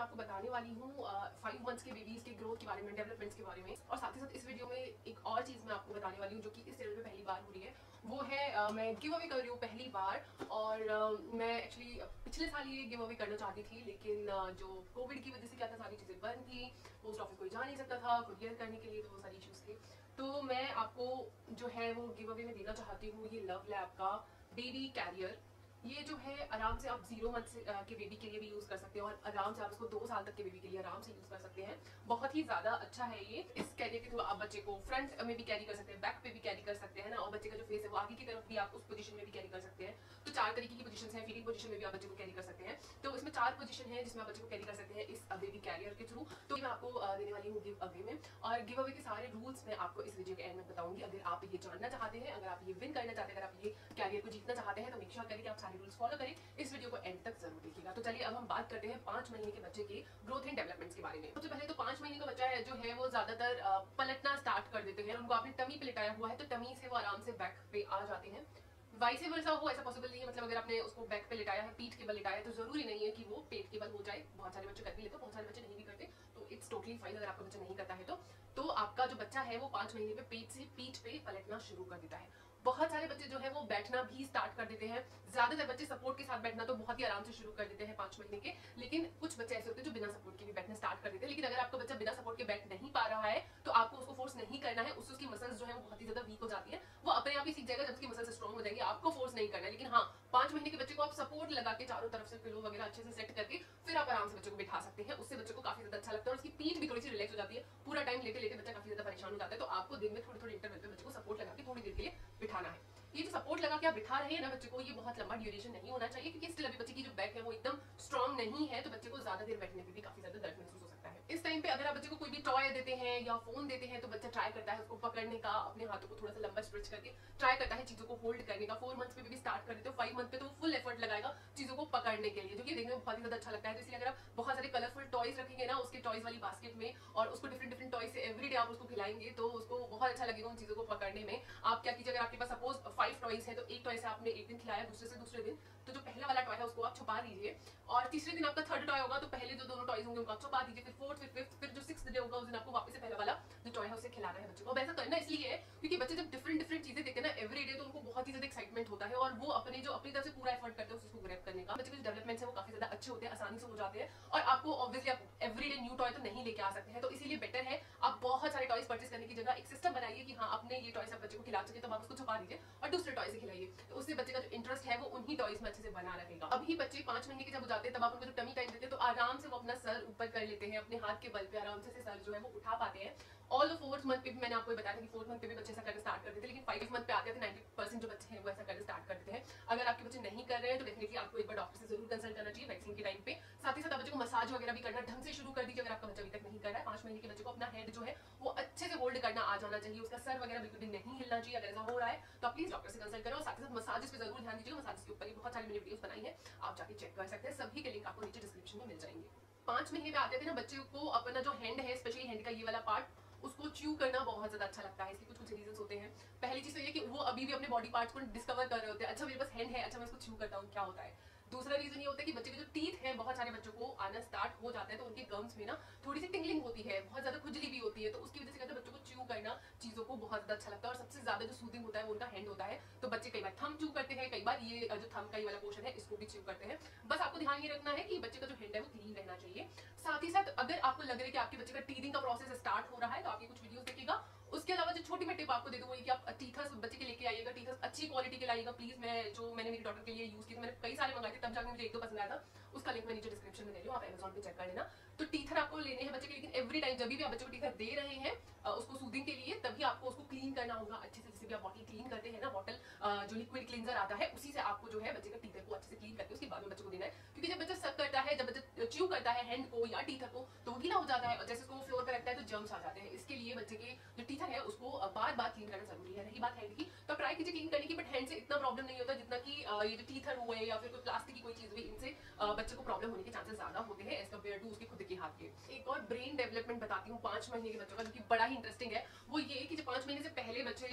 आपको बताने वाली हूँ 5 मंथ्स के बेबीज के ग्रोथ के बारे में, डेवलपमेंट्स के बारे में। और साथ ही साथ इस वीडियो में एक और चीज़ मैं आपको बताने वाली हूँ जो कि इस चैनल पे पहली बार हो रही है। वो है मैं गिव अवे कर रही हूँ पहली बार। और मैं एक्चुअली पिछले साल ये गिव अवे करना चाहती थी, लेकिन जो कोविड की वजह से क्या था, सारी चीज़ें बंद थी, पोस्ट ऑफिस कोई जा नहीं सकता था कुरियर करने के लिए, तो वो सारी इश्यूज़ थे। तो मैं आपको जो है वो गिव अवे में देना चाहती हूँ ये लव लैब का बेबी कैरियर। ये जो है आराम से आप 0 मंथ के बेबी के लिए भी यूज कर सकते हैं और आराम से आप इसको 2 साल तक के बेबी के लिए आराम से यूज कर सकते हैं। बहुत ही ज्यादा अच्छा है ये। इस कैरियर के थ्रू आप बच्चे को फ्रंट में भी कैरी कर सकते हैं, बैक पे भी कैरी कर सकते हैं ना, और बच्चे का जो फेस है वो आगे की तरफ भी आप उस पोजीशन में भी कैरी कर सकते हैं। तो 4 तरीके की पोजीशन है। फीडिंग पोजीशन में भी आप बच्चे को कैरी कर सकते हैं। तो इसमें 4 पोजीशन है जिसमें आप बच्चे को कैरी कर सकते हैं इस बेबी कैरियर के थ्रू। तो मैं आपको देने वाली हूँ गिव अवे में, और गिव अवे के सारे रूल्स मैं आपको इस वीडियो के एंड में बताऊंगी। अगर आप ये जानना चाहते हैं, अगर आप ये विन करना चाहते हैं, अगर आप ये कैरियर को जीतना चाहते हैं, तो मेक श्योर करें कि आप सारे रूल्स फॉलो करें। इस वीडियो को एंड तक जरूर देखिएगा। तो चलिए अब हम बात करते हैं 5 महीने के बच्चे के ग्रोथ एंड डेवलपमेंट्स के बारे में। सबसे पहले तो 5 महीने का बच्चा है जो है वो ज्यादातर पलटना स्टार्ट कर देते हैं। उनको आपने टमी पे लिटाया हुआ है तो टमी से वो आराम से बैक पे आ जाते हैं। वाइस वर्सा हो ऐसा पॉसिबल नहीं है। मतलब अगर आपने उसको बैक पे लिटाया है, पीठ के बल लिटाया है, तो जरूरी नहीं है कि वो पेट के बल हो जाए। बहुत सारे बच्चे कर भी लेते, बहुत सारे बच्चे नहीं भी करते, तो इट्स टोटली फाइन अगर आपका बच्चा नहीं करता है तो आपका जो बच्चा है वो 5 महीने में पेट से पीठ पे पलटना शुरू कर देता है। बहुत सारे बच्चे जो है वो बैठना भी स्टार्ट कर देते हैं। ज्यादातर बच्चे सपोर्ट के साथ बैठना तो बहुत ही आराम से शुरू कर देते हैं 5 महीने के, लेकिन कुछ बच्चे ऐसे होते हैं जो बिना सपोर्ट के भी बैठना स्टार्ट कर देते हैं। लेकिन अगर आपका बच्चा बिना सपोर्ट के बैठ नहीं पा रहा है तो आपको उसको फोर्स नहीं करना है। उससे उसकी मसल्स जो है वो बहुत ही ज्यादा वीक हो जाती है। वो अपने आप ही सीख जाएगा जब उसकी मसल्स स्ट्रॉन्ग हो जाएंगे। आपको फोर्स नहीं करना है, लेकिन हाँ 5 महीने के बच्चे को आप सपोर्ट लगा के चारों तरफ से पिलो वगैरह अच्छे से सेट करके फिर आप आराम से बच्चे को बिठा सकते हैं। उससे बच्चे को काफी ज्यादा अच्छा लगता है और उसकी पीठ भी थोड़ी सी रिलैक्स हो जाती है। पूरा टाइम लेते लेते बच्चा काफी ज्यादा परेशान हो जाता है, तो आपको दिन में थोड़ी थोड़ी इंटरवल पे बच्चे को सपोर्ट लगा के थोड़ी देर के लिए बिठाना है। ये जो सपोर्ट लगा के आप बिठा रहे हैं ना बच्चे को, ये बहुत लंबा ड्यूरेशन नहीं होना चाहिए, क्योंकि स्टिल अभी बच्चे की जो बैक है वो एकदम स्ट्रॉन्ग नहीं है, तो बच्चे को ज्यादा देर बैठने पे भी काफी ज्यादा दर्द महसूस हो सकता है। इस टाइम पे अगर आप बच्चे को कोई भी टॉय देते हैं या फोन देते हैं तो बच्चा ट्राई करता है उसको पकड़ने का, अपने हाथों को थोड़ा सा लंबा स्ट्रेच करके ट्राई करता है चीजों को होल्ड करने का। 4 मंथ पे भी स्टार्ट कर देते हो, 5 मंथ पे तो फुल एफर्ट लगाएगा चीजों को पकड़ने के लिए, जो कि देखने में बहुत ही ज्यादा अच्छा लगता है। तो इसलिए अगर आप बहुत सारे कलरफुल टॉयज रखेंगे ना उसके टॉयज वाली बास्केट में, और उसको डिफरेंट डिफरेंट टॉय से एवरीडे आप उसको खिलाएंगे, तो उसको बहुत अच्छा लगेगा उन चीजों को पकड़ने में। आप क्या कीजिए, अगर आपके पास सपोज 5 टॉयज है तो एक टॉय से आपने एक दिन खिलाया, दूसरे से दूसरे दिन, तो जो पहला वाला टॉय है उसको आप छुपा दीजिए, और तीसरे दिन आपका थर्ड टॉय होगा तो पहले जो दोनों टॉयज होंगे उनको आप छुपा दीजिए, फिर फोर्थ, फिर फिफ्थ, फिर जो 6th डे होगा उस दिन आपको वापस से पहला वाला जो टॉय है उसे खिलाना है बच्चे को। अब ऐसा करना इसलिए है क्योंकि बच्चे जब डिफरेंट डिफरेंट चीजें देखते हैं ना एवरीडे, तो उनको बहुत ही ज्यादा एक्साइटमेंट होता है और वो अपनी तरफ से पूरा एफर्ट करते हैं उसको ग्रैब करने का। बच्चे के जो डेवलपमेंट है वो काफी ज्यादा अच्छे होते हैं, आसानी से हो जाते हैं, और आपको ऑब्वियसली आप एवरीडे न्यू टॉय तो नहीं लेके आ सकते हैं, तो इसीलिए बेटर है आप बहुत सारे टॉयज परचेस करने की जगह एक सिस्टम बनाइए कि हाँ आपने ये टॉयज आप बच्चे को खिला सके, तो आप उसको छुपा दीजिए और दूसरे टॉय से खिलाइए, तो उससे बच्चे का जो इंटरेस्ट है वो उन्हीं टॉयज में अच्छे से बना रहेगा। अभी बच्चे 5 महीने के जब हो जाते हैं तब आप उनको जो टमी टाइम देते हैं तो आराम से वो अपना सर ऊपर कर लेते हैं, अपने हाथ के बल पे आराम से सर जो है वो उठा पाते हैं। ऑल द 4th मंथ पे भी मैंने आपको बताया था कि 4th मंथ पे भी बच्चे ऐसा करना स्टार्ट कर देते हैं, लेकिन 5th मंथ पे आते थे 90% जो बच्चे हैं वो ऐसा करना स्टार्ट कर देते हैं। अगर आपके बच्चे नहीं कर रहे हैं तो डेफिनेटली आपको एक बार डॉक्टर से जरूर कंसल्ट करना चाहिए वैक्सीन के टाइम पे। साथ ही साथ बच्चे को मसाज वगैरह भी करना ढंग से शुरू कर दीजिए। अगर आपका बच्चा अभी तक नहीं कर रहा है, 5 महीने के बच्चे को अपना हेड जो है वो अच्छे से होल्ड करना आ जाना चाहिए, उसका सर वगैरह बिल्कुल भी नहीं हिलना चाहिए। अगर ऐसा हो रहा है तो आप प्लीज डॉक्टर से कंसल्ट करें, और साथ ही साथ मसाजेस पे जरूर ध्यान दीजिएगा। मसाजेस के ऊपर भी बहुत सारी मैंने वीडियोस बनाई है, आप जाके चेक कर सकते हैं, सभी के लिंक आपको नीचे डिस्क्रिप्शन में मिल जाएंगे। 5 महीने में आते थे ना बच्चे को अपना जो हैंड है, स्पेशली हैंड का ये वाला पार्ट, उसको च्यू करना बहुत ज्यादा अच्छा लगता है। इसके कुछ रीजंस होते हैं। पहली चीज तो ये कि वो अभी भी अपने बॉडी पार्ट्स को डिस्कवर कर रहे होते हैं। अच्छा मेरे पास हैंड है, अच्छा मैं इसको च्यू करता हूँ, क्या होता है। दूसरा रीजन ये होता है कि बच्चे के जो टीथ हैं बहुत सारे बच्चों को आना स्टार्ट हो जाता है, तो उनके गम्स में ना थोड़ी सी टिंगलिंग होती है, बहुत ज्यादा खुजली भी होती है, तो उसकी वजह से कहते हैं बच्चों को च्यू करना चीजों को बहुत ज्यादा अच्छा लगता है। और सबसे ज्यादा जो सूदिंग होता है वो उनका हैंड होता है, तो बच्चे कई बार थंब च्यू करते हैं, कई बार ये जो थंब का ये वाला पोर्शन है इसको भी च्यू करते हैं। बस आपको ध्यान ये रखना है कि बच्चे का जो हैंड है वो क्लीन रहना चाहिए। साथ ही साथ अगर आपको लग रहा है कि आपके बच्चे का टीथिंग का प्रोसेस स्टार्ट हो रहा है तो आपकी कुछ वीडियोस देखिएगा। उसके अलावा जो छोटी मैं टिप आपको दे दूँ वो ये कि आप टीथर्स बच्चे के लेके आइएगा, टीथर्स अच्छी क्वालिटी के लाइएगा प्लीज। मैंने मेरी डॉटर के लिए यूज की, मैंने कई सारे मंगाए थे, तब जाकर मुझे 1-2 पसंद आया था, उसका लिंक मैं नीचे डिस्क्रिप्शन में दे रही हूँ, आप अमेज़न पे चेक कर लेना। तो टीथर आपको लेने हैं बच्चे के, लेकिन एवरी टाइम जब भी आप बच्चे को टीथर दे रहे हैं उसको सूदिंग के लिए, तभी आपको उसको क्लीन करना होगा अच्छे से। जैसे भी आप बॉटल क्लीन करते हैं ना, बॉटल जो लिक्विड क्लींजर आता है उसी से आपको जो है बच्चे का टीथर को अच्छे से क्लीन करके उसके बाद में बच्चे को देना है। क्योंकि जब बच्चा सक करता है, जब बच्चा च्यू करता है हैंड को या टीथर को, तो वो गीला हो जाता है और जैसे उसको फ्लोर पर रखता है तो जर्म्स आ जाते हैं। इसके लिए बच्चे के जो टीथर है उसको बार बार क्लीन करना जरूरी है। रही बात हैंड की, तो ट्राई कीजिए क्लीन करने की, बट हैंड से इतना प्रॉब्लम नहीं होता जितना कि ये जो टीथर हुए या फिर कोई प्लास्टिक की कोई चीज हुई, इनसे बच्चे को प्रॉब्लम होने के चांसेस ज्यादा होते हैं एज कम्पेयर टू उसके खुद के हाथ के। एक और ब्रेन डेवलपमेंट बताती हूँ 5 महीने के बच्चों का, जो कि बड़ा ही इंटरेस्टिंग है। वो ये कि जो 5 महीने से पहले बच्चे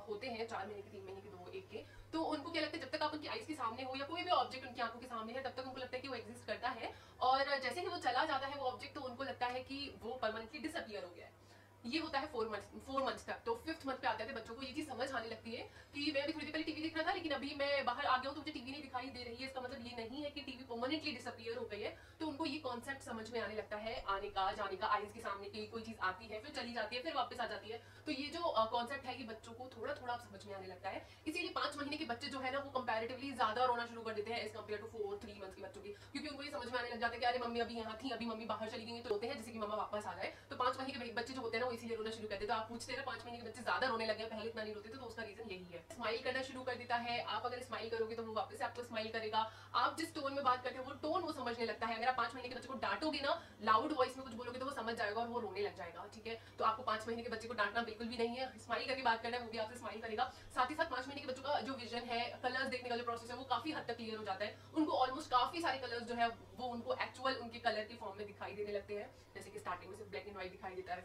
होते हैं, 4 महीने के, 3 महीने के, 2, 1 के, तो उनको क्या लगता है, जब तक आप उनकी आईज के सामने हो या कोई भी ऑब्जेक्ट उनकी आंखों के सामने है, तब तक उनको लगता है कि वो एग्जिस्ट करता है, और जैसे ही वो चला जाता है वो ऑब्जेक्ट, तो उनको लगता है कि वो परमानेंटली डिसअपियर हो गया है। ये होता है 4 मंथ्स तक। तो 5th मंथ पे आते हैं बच्चों को ये चीज समझ आने लगती है कि मैं अभी थोड़ी देर पहले टीवी देख रहा था, लेकिन अभी मैं बाहर आ गया हूँ तो मुझे टीवी नहीं दिखाई दे रही है। इसका मतलब ये नहीं है कि टीवी परमानेंटली डिसअपियर हो गई है। तो उनको ये कॉन्सेप्ट समझ में आने लगता है, आने का, जाने का, आईज के सामने की कोई चीज आती है, फिर चली जाती है, फिर वापस आ जाती है। तो ये जो कॉन्सेप्ट है, ये बच्चों को थोड़ा थोड़ा समझ में आने लगता है। इसीलिए 5 महीने के बच्चे जो है ना, वो कंपैरेटिवली ज्यादा रोना शुरू कर देते हैं एज कम्पेयर टू 4-3 मंथ के बच्चों की, क्योंकि उनको ये समझ में आने लग जाता है कि अरे मम्मी अभी यहाँ थी, अभी मम्मी बाहर चली गई, तो रोते हैं जैसे कि मम्मा वापस आ जाए। तो 5 महीने के बच्चे जो होते हैं ना, वो इसीलिए रोना शुरू कर देते हैं। तो आप पूछते हैं 5 महीने के बच्चे ज्यादा रोने लगे, पहले इतना नहीं रोते थे, तो उसका रीजन यही है। स्माइल करना शुरू कर देता है। आप अगर स्माइल करोगे तो वो वापस से आपको स्माइल करेगा। आप जिस टोन में बात करते हो वो टोन वो समझने लगता है। अगर आप 5 महीने के बच्चे को डांटोगे ना, लाउड वॉइस में कुछ बोलोगे, तो वो समझ जाएगा और वो रोने लग जाएगा। ठीक है, तो आपको 5 महीने के बच्चे को डांटना बिल्कुल भी नहीं है, स्माइल करके बात करना है, वो भी आपसे स्माइल करेगा। साथ ही साथ 5 महीने के बच्चों का जो विजन है, कलर्स देखने का जो प्रोसेस है, वो काफी हद तक क्लियर हो जाता है। उनको ऑलमोस्ट काफी सारे कलर्स जो है वो उनको एक्चुअल उनके कलर के फॉर्म में दिखाई देने लगते हैं। जैसे कि स्टार्टिंग में सिर्फ ब्लैक एंड व्हाइट दिखाई देता है,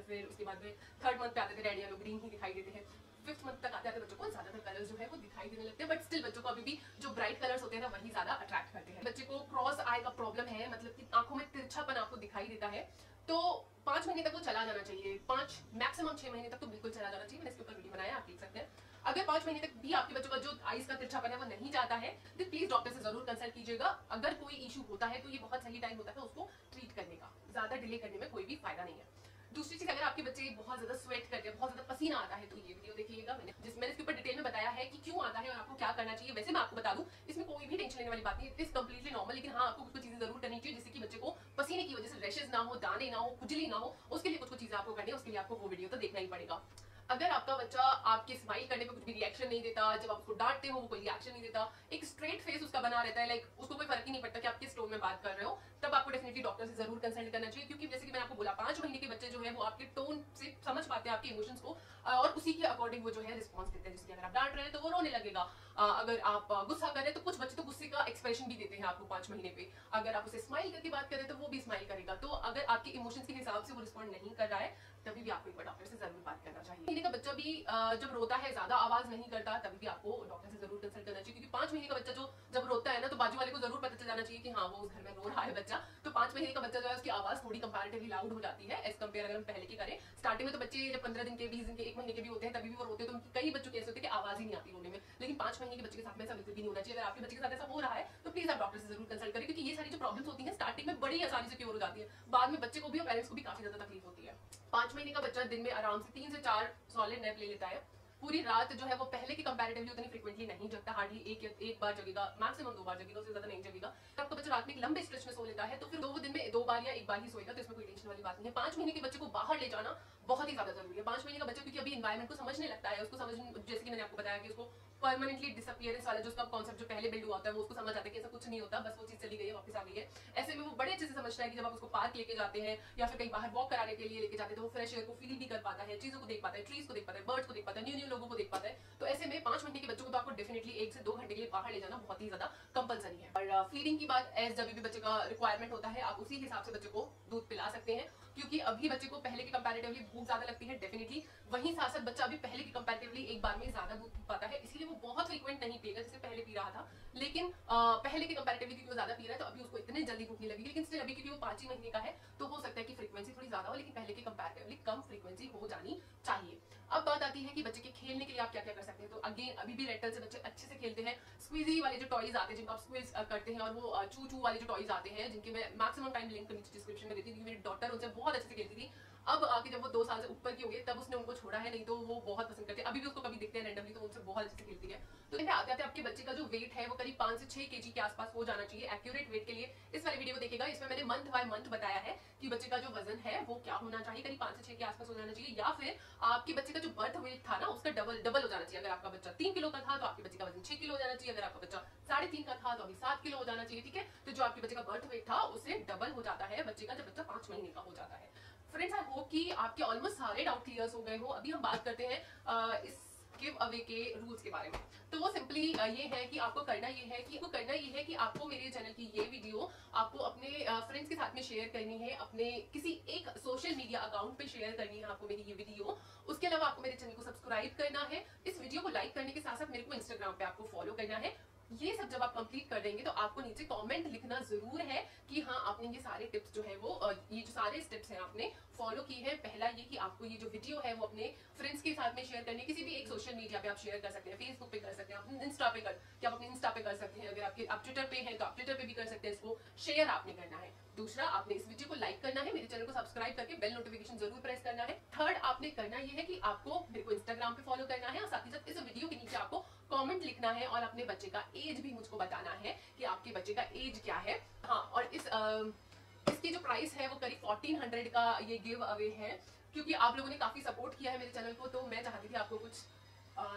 फिर उसके बाद में 3rd मंथ पे आते थे रेड येलो ग्रीन ही दिखाई देते हैं। 5th मंथ तक आते हैं बच्चों को ज्यादातर कलर्स जो है वो दिखाई देने लगते हैं, बट स्टिल बच्चों को अभी भी जो ब्राइट कलर्स होते हैं ना, वही ज्यादा अट्रैक्ट करते हैं। बच्चे को क्रॉस आई का प्रॉब्लम है, मतलब कि आंखों में तिरछापन आपको दिखाई देता है, तो 5 महीने तक वो चला जाना चाहिए। 5 मैक्सिमम 6 महीने तक तो बिल्कुल चला जाना चाहिए। मैंने इसके ऊपर वीडियो बनाया, आप देख सकते हैं। अगर 5 महीने तक भी आपके बच्चों का जो आईज का तिरछापन है वो नहीं जाता है, तो प्लीज डॉक्टर से जरूर कंसल्ट कीजिएगा। अगर कोई इशू होता है तो ये बहुत सही टाइम होता है उसको ट्रीट करने का, ज्यादा डिले करने में कोई भी फायदा नहीं है। दूसरी चीज, अगर आपके बच्चे बहुत ज्यादा स्वेट करते हैं, बहुत ज्यादा पसीना आता है, तो ये वीडियो देखिएगा। मैंने इसके ऊपर डिटेल में बताया है कि क्यों आता है और आपको क्या करना चाहिए। वैसे मैं आपको बता दूं, इसमें कोई भी टेंशन लेने वाली बात नहीं है, इट इज कंप्लीटली नॉर्मल। लेकिन हाँ, आपको कुछ चीजें जरूर करनी चाहिए, जिससे कि बच्चे को पसीने की वजह से रैशेस ना हो, दाने ना हो, खुजली ना हो। उसके लिए कुछ चीजें आपको करनी है, उसके लिए आपको वो वीडियो तो देखना ही पड़ेगा। अगर आपका बच्चा आपके स्माइल करने पे कुछ भी रिएक्शन नहीं देता, जब आप उसको डांटते हो वो कोई रिएक्शन नहीं देता, एक स्ट्रेट फेस उसका बना रहता है, लाइक उसको कोई फर्क ही नहीं पड़ता कि आप किस टोन में बात कर रहे हो, तब आपको डेफिनेटली डॉक्टर से जरूर कंसल्ट करना चाहिए। क्योंकि जैसे कि मैंने आपको बोला, 5 महीने के बच्चे जो है वो आपके टोन से समझ पाते हैं आपके इमोशंस को, और उसी के अकॉर्डिंग वो जो है रिस्पॉन्स देते हैं। जैसे अगर आप डांट रहे हैं तो वो रोने लगेगा, अगर आप गुस्सा कर रहे हैं तो कुछ बच्चे तो गुस्से का एक्सप्रेशन भी देते हैं आपको 5 महीने पे। अगर आप उसे स्माइल करके बात करें तो वो भी स्माइल करेगा। तो अगर आपके इमोशंस के हिसाब से वो रिस्पॉन्ड नहीं कर रहा है, तभी भी आपको एक बार डॉक्टर से जरूर बात करना चाहिए। महीने का बच्चा भी जब रोता है, ज्यादा आवाज नहीं करता, तभी भी आपको डॉक्टर से जरूर कंसल्ट करना चाहिए। क्योंकि 5 महीने का बच्चा जो जब रोता है ना, तो बाजू वाले को जरूर पता चल जाना चाहिए कि हाँ, वो उस घर में रो रहा है बच्चा। तो 5 महीने का बच्चा जो है उसकी आवाज थोड़ी कंपैरेटिवली लाउड हो जाती है एज कम्पेयर अगर हम पहले की करें। स्टार्टिंग में तो बच्चे जब 15 दिन के, 20 दिन के, 1 महीने के भी होते हैं, तभी भी वो रोते हैं, तो उनकी कई बच्चों के ऐसे होते हैं कि आवाज ही नहीं आती रोने में। लेकिन 5 महीने के बच्चे के साथ में ऐसा बिल्कुल भी नहीं होना चाहिए। अगर आपके बच्चे के साथ ऐसा हो रहा है तो प्लीज आप डॉक्टर से जरूर कंसल्ट करें, क्योंकि ये सारी जो प्रॉब्लम्स होती है स्टार्टिंग में बड़ी आसानी से क्योर हो जाती है, बाद में बच्चे को भी और पेरेंट्स को भी काफी ज्यादा तकलीफ होती है। 5 महीने का बच्चा दिन में आराम से 3 से 4 सॉलिड नैप ले लेता है। पूरी रात जो है वो पहले के कंपैरेटिवली उतनी फ्रीक्वेंटली नहीं जगता, हार्डली एक बार जगेगा, मैक्सिमम 2 बार जगेगा, उससे ज्यादा नहीं जगेगा। तो आपका बच्चा रात में एक लंबे स्ट्रेच में सो लेता है, तो फिर वो दिन में 2 बार या 1 बार ही सोएगा, तो इसमें कोई टेंशन वाली बात नहीं है। 5 महीने के बच्चे को बाहर ले जाना बहुत ही ज्यादा जरूरी है। 5 महीने का बच्चा क्योंकि अभी एनवायरमेंट को समझने लगता है, उसको समझ, जैसे कि मैंने आपको बताया कि उसको परमानेंटली डिसअपियरेंस वाला जो उसका कॉन्सेप्ट जो पहले बिल्ड हुआ होता है, वो उसको समझ आता है कि ऐसा कुछ नहीं होता, बस वो चीज चली गई है, वापस आ गई है। ऐसे में वो बड़े अच्छे से समझता है कि जब आप उसको पार्क लेके जाते हैं या फिर कहीं बाहर वॉक कराने के लिए लेके जाते हैं, तो वो फ्रेश एयर को फील भी कर पाता है, चीजों को देख पाता है, ट्रीज को देख पाता है, बर्ड्स को देख पाता है, न्यू न्यू लोगों को देख पाता है। तो ऐसे में 5 महीने के बच्चों को तो आपको डेफिनेटली 1 से 2 घंटे के लिए बाहर ले जाना बहुत ही ज्यादा कंपलसरी है। और फीडिंग की बात, एज जब भी बच्चे का रिक्वायरमेंट होता है, आप उसी हिसाब से बच्चे को दूध पिला सकते हैं, क्योंकि अभी बच्चे को पहले के कंपैरेटिवली भूख ज्यादा लगती है डेफिनेटली। वहीं साथ साथ बच्चा अभी पहले के कंपैरेटिवली एक बार में ज्यादा दूध पी पाता है, इसलिए वो बहुत फ्रीक्वेंट नहीं पिएगा जैसे पहले पी रहा था। लेकिन पहले के कंपैरेटिवली क्योंकि वो ज्यादा पी रहा है, तो अभी उसको इतने जल्दी भूख नहीं लगेगी। लेकिन स्टिल अभी क्योंकि वो 5 ही महीने का है, तो हो सकता है कि फ्रीक्वेंसी थोड़ी ज्यादा हो, लेकिन पहले के कंपैरेटिवली कम फ्रीक्वेंसी हो जानी चाहिए। अब बात आती है कि बच्चे के खेलने के लिए आप क्या क्या कर सकते हैं। तो अगेन अभी भी रेटल से बच्चे अच्छे से खेलते हैं। स्क्वीजी वाले जो टॉयज आते हैं, जिनको आप स्क्वीज करते हैं, और वो चू चू वाले जो टॉयज आते हैं, जिनके मैं मैक्सिमम टाइम लिंक नीचे डिस्क्रिप्शन में देती थी। मेरी डॉटर उनसे बहुत अच्छे से खेलती थी। अब आके जब वो 2 साल से ऊपर की हो गई, तब उसने उनको छोड़ा है, नहीं तो वो बहुत पसंद करते हैं। अभी भी उसको कभी दिखते हैं रैंडमली, तो उनसे बहुत अच्छे से खेलती है। तो इनमें आते आते आपके बच्चे का जो वेट है वो करीब 5 से 6 केजी के आसपास हो जाना चाहिए। एक्यूरेट वेट के लिए इस वाली वीडियो को देखिएगा, इसमें मैंने मंथ बाय मंथ बताया है कि बच्चे का जो वजन है वो क्या होना चाहिए। करीब 5 से 6 के आसपास हो जाना चाहिए, या फिर आपके बच्चे का जो बर्थ वेट था ना, उसका डबल हो जाना चाहिए। अगर आपका बच्चा 3 किलो का था, तो आपके बच्चे का वजन 6 किलो हो जाना चाहिए। अगर आपका बच्चा 3.5 का था, तो अभी 7 किलो हो जाना चाहिए। ठीक है, तो जो आपके बच्चे का बर्थ वेट था उससे डबल हो जाता है बच्चे का, जब बच्चा 5 महीने का हो जाता है। फ्रेंड्स, आई होप कि आपके ऑलमोस्ट सारे डाउट क्लियर हो गए हो। अभी हम बात करते हैं इस गिव अवे के रूल्स के बारे में। तो वो सिंपली ये है कि आपको करना ये है कि आपको मेरे चैनल की ये वीडियो आपको अपने फ्रेंड्स के साथ में शेयर करनी है, अपने किसी एक सोशल मीडिया अकाउंट पे शेयर करनी है आपको मेरी ये वीडियो। उसके अलावा आपको मेरे चैनल को सब्सक्राइब करना है, इस वीडियो को लाइक करने के साथ साथ मेरे को इंस्टाग्राम पे आपको फॉलो करना है। ये सब जब आप कंप्लीट कर देंगे तो आपको नीचे कमेंट लिखना जरूर है कि हाँ आपने ये सारे टिप्स जो है वो ये जो सारे स्टेप्स हैं आपने फॉलो की है। पहला ये कि आपको ये जो वीडियो है वो अपने फ्रेंड्स के साथ में शेयर करनी है, किसी भी एक सोशल मीडिया पे आप शेयर कर सकते हैं, फेसबुक पे कर सकते हैं, आप इंस्टा पे अपने इंस्टा पे कर सकते हैं, अगर आप ट्विटर पे हैं तो आप ट्विटर पे भी कर सकते हैं। इसको शेयर आपने करना है। दूसरा, आपने इस वीडियो को लाइक करना है, मेरे चैनल को सब्सक्राइब करके बेल नोटिफिकेशन जरूर प्रेस करना है। थर्ड, आपने करना ये है कि आपको मेरे को इंस्टाग्राम पे फॉलो करना है और साथ ही साथ इस वीडियो के नीचे आपको कमेंट लिखना है और अपने बच्चे का एज भी मुझको बताना है कि आपके बच्चे का एज क्या है। हाँ, और इसकी जो प्राइस है वो करीब 1400 का ये गिव अवे है, क्योंकि आप लोगों ने काफी सपोर्ट किया है मेरे चैनल को, तो मैं चाहती थी आपको कुछ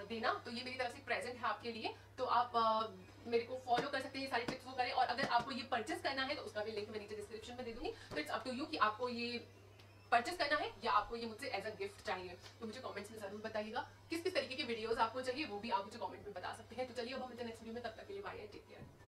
देना। तो ये मेरी तरफ से प्रेजेंट है आपके लिए। तो आप मेरे को फॉलो कर सकते हैं, ये सारी टिप्स वो करें। और अगर आपको ये परचेस करना है तो उसका भी लिंक मैं नीचे डिस्क्रिप्शन में दे दूंगी। तो इट्स अप टू यू कि आपको ये परचेस करना है या आपको ये मुझसे एज अ गिफ्ट चाहिए। तो मुझे कमेंट्स में जरूर बताइएगा किस किस तरीके के वीडियोस आपको चाहिए, वो भी आप मुझे कमेंट में बता सकते हैं। तो चलिए अब हम मिलते हैं नेक्स्ट वीडियो में, तब तक के लिए बाय, टेक केयर।